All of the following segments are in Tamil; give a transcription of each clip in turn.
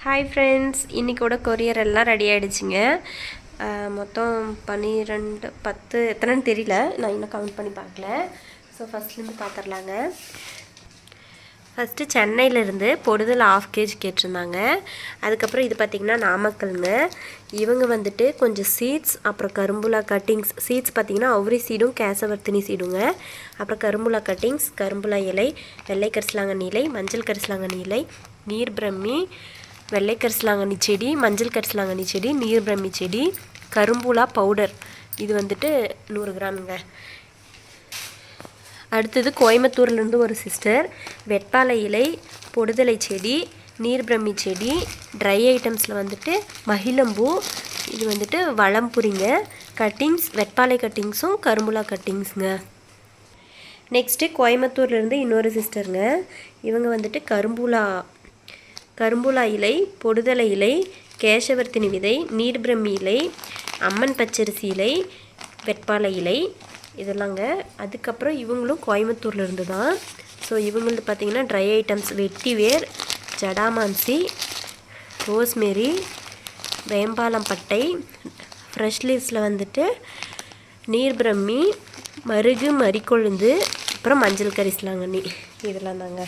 ஹாய் ஃப்ரெண்ட்ஸ், இன்றைக்கோட கொரியர் எல்லாம் ரெடி ஆகிடுச்சிங்க. மொத்தம் 12 10 எத்தனைன்னு தெரியல, நான் இன்னும் கவுண்ட் பண்ணி பார்க்கல. ஸோ ஃபஸ்ட்லேருந்து பார்த்துடலாங்க. ஃபஸ்ட்டு சென்னையிலேருந்து பொடுதல் 1/2 kg கேட்டிருந்தாங்க. அதுக்கப்புறம் இது பார்த்திங்கன்னா நாமக்கல்ங்க. இவங்க வந்துட்டு கொஞ்சம் சீட்ஸ், அப்புறம் கரும்புலா கட்டிங்ஸ். சீட்ஸ் பார்த்திங்கன்னா அவுரி சீடும் கேசவர்த்தினி சீடுங்க. அப்புறம் கரும்புலா கட்டிங்ஸ், கரும்புலா இலை, வெள்ளை கரிசலாங்கண்ணி இலை, மஞ்சள் கரிசலாங்கண்ணி இலை, நீர் பிரம்மி, வெள்ளை கரிசலாங்கண்ணி செடி, மஞ்சள் கரிசலாங்கண்ணி செடி, நீர் பிரம்மி செடி, கரும்புலா பவுடர். இது வந்துட்டு 100 கிராமுங்க. அடுத்தது கோயம்புத்தூர்லேருந்து ஒரு சிஸ்டர் வெட்பாலை இலை, பொடுதலை செடி, நீர் பிரம்மி செடி, ட்ரை ஐட்டம்ஸில் வந்துட்டு மகிழம்பூ, இது வந்துட்டு வளம்புரிங்க, கட்டிங்ஸ், வெட்பாலை கட்டிங்ஸும் கரும்புலா கட்டிங்ஸுங்க. நெக்ஸ்ட்டு கோயம்புத்தூர்லேருந்து இன்னொரு சிஸ்டருங்க. இவங்க வந்துட்டு கரும்புலா இலை, பொடுதலை இலை, கேசவர்த்தினி விதை, நீர் பிரம்மி இலை, அம்மன் பச்சரிசி இலை, வெட்பாலை இலை, இதெல்லாங்க. அதுக்கப்புறம் இவங்களும் கோயம்புத்தூர்லேருந்து தான். ஸோ இவங்களது பார்த்திங்கன்னா ட்ரை ஐட்டம்ஸ் வெட்டிவேர், ஜடாமான்சி, ரோஸ்மேரி, வேம்பாலம் பட்டை, ஃப்ரெஷ் லீவ்ஸில் வந்துட்டு நீர் பிரம்மி, மருகு, மறிக்கொழுந்து, அப்புறம் மஞ்சள் கரிசலாங்கண்ணி, இதெல்லாம் தாங்க.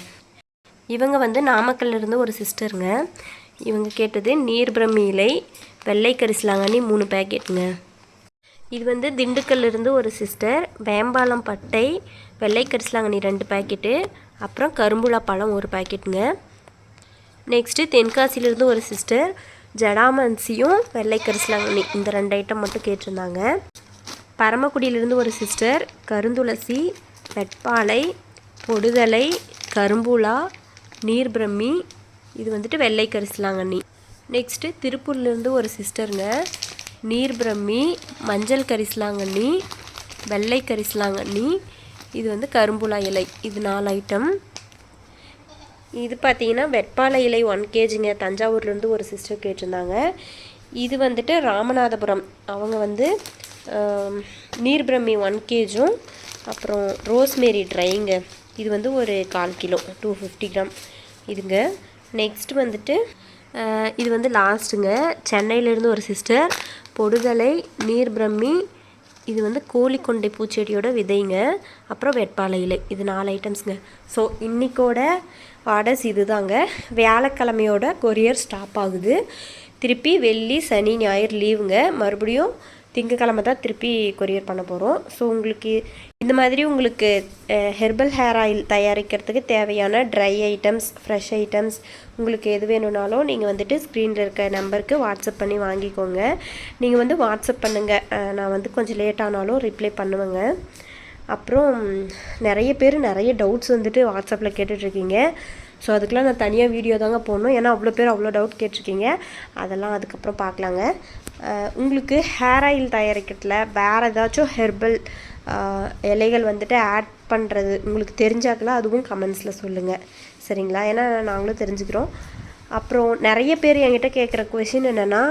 இவங்க வந்து நாமக்கல்லிருந்து ஒரு சிஸ்டருங்க. இவங்க கேட்டது நீர் பிரம்மி இலை, வெள்ளை கரிசலாங்கண்ணி 3 பேக்கெட்டுங்க. இது வந்து திண்டுக்கல்லிருந்து ஒரு சிஸ்டர் வேம்பாலம் பட்டை, வெள்ளை கரிசலாங்கண்ணி 2 பேக்கெட்டு, அப்புறம் கரும்புலா பழம் 1 பேக்கெட்டுங்க. நெக்ஸ்ட்டு தென்காசியிலேருந்து ஒரு சிஸ்டர் ஜடாமன்சியும் வெள்ளை கரிசலாங்கண்ணி இந்த 2 ஐட்டம் மட்டும் கேட்டிருந்தாங்க. பரமக்குடியிலேருந்து ஒரு சிஸ்டர் கருந்துளசி, வெட்பாலை, பொடுதலை, கரும்புலா, நீர் பிரம்மி, இது வந்துட்டு வெள்ளை கரிசலாங்கண்ணி. நெக்ஸ்ட்டு திருப்பூர்லேருந்து ஒரு சிஸ்டருங்க நீர் பிரம்மி, மஞ்சள் கரிசலாங்கண்ணி, வெள்ளை கரிசலாங்கண்ணி, இது வந்து கரும்புலா இலை, இது 4 ஐட்டம். இது பார்த்திங்கன்னா வெட்பாலை இலை 1 kgங்க. தஞ்சாவூர்லேருந்து ஒரு சிஸ்டர் கேட்டிருந்தாங்க. இது வந்துட்டு ராமநாதபுரம். அவங்க வந்து நீர் பிரம்மி 1 kg, அப்புறம் ரோஸ்மேரி ட்ரைங்க, இது வந்து ஒரு 1/4 கிலோ 250 கிராம் இதுங்க. நெக்ஸ்ட் வந்துட்டு இது வந்து லாஸ்ட்டுங்க. சென்னையிலேருந்து ஒரு சிஸ்டர் பொடுதலை, நீர் பிரம்மி, இது வந்து கோழிக்கொண்டை பூச்செடியோட விதைங்க, அப்புறம் வெட்பாலை இலை, இது 4 ஐட்டம்ஸுங்க. ஸோ இன்றைக்கோட ஆர்டர்ஸ் இது தாங்க. வியாழக்கிழமையோட கொரியர் ஸ்டாப் ஆகுது. திருப்பி வெள்ளி, சனி, ஞாயிறு லீவுங்க. மறுபடியும் திங்கக்கிழமை தான் திருப்பி கொரியர் பண்ண போகிறோம். ஸோ உங்களுக்கு இந்த மாதிரி உங்களுக்கு ஹெர்பல் ஹேர் ஆயில் தயாரிக்கிறதுக்கு தேவையான ட்ரை ஐட்டம்ஸ், ஃப்ரெஷ் ஐட்டம்ஸ் உங்களுக்கு எது வேணும்னாலும் நீங்கள் வந்துட்டு ஸ்க்ரீனில் இருக்க நம்பருக்கு வாட்ஸ்அப் பண்ணி வாங்கிக்கோங்க. நீங்கள் வந்து வாட்ஸ்அப் பண்ணுங்கள், நான் வந்து கொஞ்சம் லேட் ஆனாலும் ரிப்ளை பண்ணுவேங்க. அப்புறம் நிறைய பேர் நிறைய டவுட்ஸ் வந்துட்டு வாட்ஸ்அப்பில் கேட்டுட்ருக்கீங்க. ஸோ அதுக்கெலாம் நான் தனியாக வீடியோ தாங்க போடணும், ஏன்னா அவ்வளோ பேர் அவ்வளோ டவுட் கேட்டிருக்கீங்க. அதெல்லாம் அதுக்கப்புறம் பார்க்கலாங்க. உங்களுக்கு ஹேர் ஆயில் தயாரிக்கிறதுல வேறு ஏதாச்சும் ஹெர்பல் இலைகள் வந்துட்டு ஆட் பண்ணுறது உங்களுக்கு தெரிஞ்சாக்கலாம், அதுவும் கமெண்ட்ஸில் சொல்லுங்கள், சரிங்களா? ஏன்னா நாங்களும் தெரிஞ்சுக்கிறோம். அப்புறம் நிறைய பேர் என்கிட்ட கேட்குற கொஷின் என்னென்னா,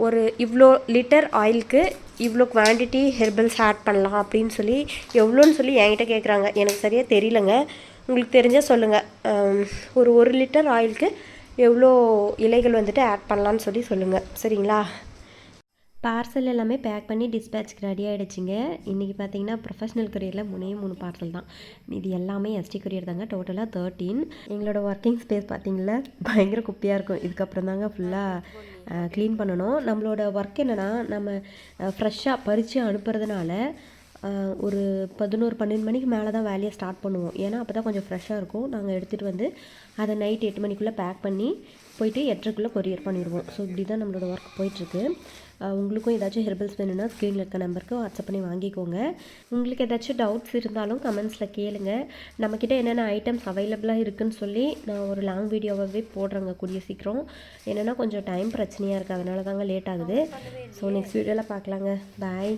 ஒரு இவ்வளோ லிட்டர் ஆயிலுக்கு இவ்வளோ குவான்டிட்டி ஹெர்பல்ஸ் ஆட் பண்ணலாம் அப்படின்னு சொல்லி எவ்வளோன்னு சொல்லி என்கிட்ட கேட்குறாங்க. எனக்கு சரியாக தெரியலங்க, உங்களுக்கு தெரிஞ்சால் சொல்லுங்கள். ஒரு 1 லிட்டர் ஆயிலுக்கு எவ்வளோ இலைகள் வந்துட்டு ஆட் பண்ணலான்னு சொல்லி சொல்லுங்கள், சரிங்களா? பார்சல் எல்லாமே பேக் பண்ணி டிஸ்பேட்ச்க்கு ரெடி ஆகிடுச்சிங்க. இன்றைக்கி பார்த்தீங்கன்னா ப்ரொஃபஷ்னல் கொரியரில் 3 பார்சல் தான். இது எல்லாமே எஸ்டி கொரியர் தாங்க. டோட்டலாக 13. எங்களோட ஒர்க்கிங் ஸ்பேஸ் பார்த்தீங்களா பயங்கர குப்பையாக இருக்கும். இதுக்கப்புறம் தாங்க ஃபுல்லாக க்ளீன் பண்ணணும். நம்மளோட ஒர்க் என்னென்னா, நம்ம ஃப்ரெஷ்ஷாக பறித்து அனுப்புறதுனால ஒரு 11-12 மணிக்கு மேலே தான் வேலையை ஸ்டார்ட் பண்ணுவோம். ஏன்னா அப்போ தான் கொஞ்சம் ஃப்ரெஷ்ஷாக இருக்கும். நாங்கள் எடுத்துகிட்டு வந்து அதை நைட் 8 மணிக்குள்ளே பேக் பண்ணி போயிட்டு 8:30க்குள்ளே கொரியர் பண்ணிடுவோம். ஸோ இப்படி தான் நம்மளோட ஒர்க் போயிட்டுருக்கு. உங்களுக்கும் ஏதாச்சும் ஹெர்பல்ஸ் வேணும்னா ஸ்க்ரீனில் இருக்க நம்பருக்கு வாட்ஸ்அப் பண்ணி வாங்கிக்கோங்க. உங்களுக்கு ஏதாச்சும் டவுட்ஸ் இருந்தாலும் கமெண்ட்ஸில் கேளுங்க. நம்மக்கிட்ட என்னென்ன ஐட்டம்ஸ் அவைலபிளாக இருக்குதுன்னு சொல்லி நான் ஒரு லாங் வீடியோவாகவே போடுறேங்க கூடிய சீக்கிரம். என்னென்னா கொஞ்சம் டைம் பிரச்சனையாக இருக்குது, அதனால தாங்க லேட் ஆகுது. ஸோ நெக்ஸ்ட் வீடியோவில் பார்க்கலாங்க. பாய்.